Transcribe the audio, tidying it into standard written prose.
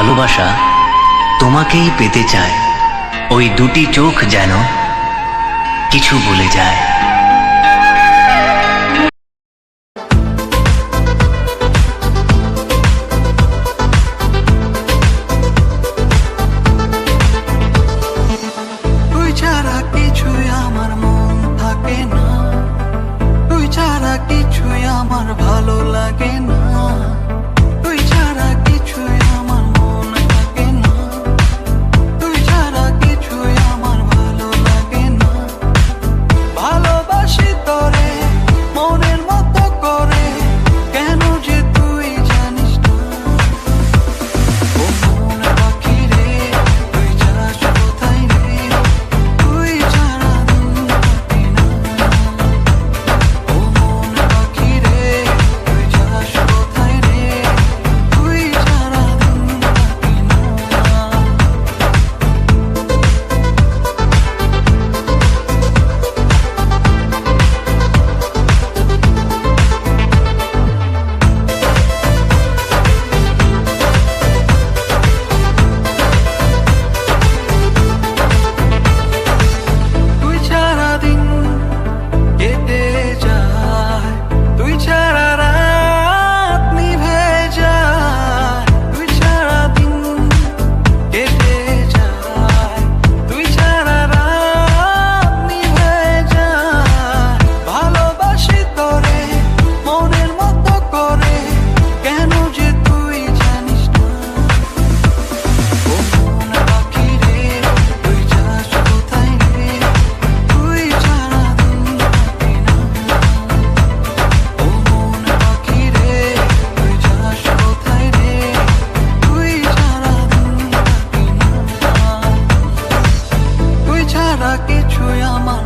ভালোবাসা তোমাকেই পেতে চায়, ওই দুটি চোখ যেন কিছু বলে যায়। তুই ছাড়া কিছুই আমার মন থাকে না, তুই ছাড়া কিছুই আমার ভালো লাগে না, তুই ছাড়া কিছুই আমার মন থাকে না, তুই ছাড়া কিছুই আমার ভালো লাগে না। ভালোবাসি তোরে মনের মতো করে, কেন যে তুই জানিস না। ও মন পাখি রে, তুই যাস কোথায় রে, তুই ছাড়া দিন কাটে না। ও মন পাখি রে, তুই যাস কোথায় রে, তুই ছাড়া দিন কাটে না। তুই ছাড়া দিন কেটে যায়, তুই ছাড়া রাত নিভে যায়, তুই ছাড়া দিন কেটে যায়, তুই ছাড়া রাত নিভে যায়। ভালোবাসি তোরে মনের মতো করে, কেন যে তুই জানিস না। ও মন পাখি রে, তুই যাস কোথায় রে, তুই ছাড়া দিন কাটে না। ও মন পাখি রে, তুই যাস কোথায় রে, তুই ছাড়া দিন কাটে না। তুই ছাড়া কিছুই আমার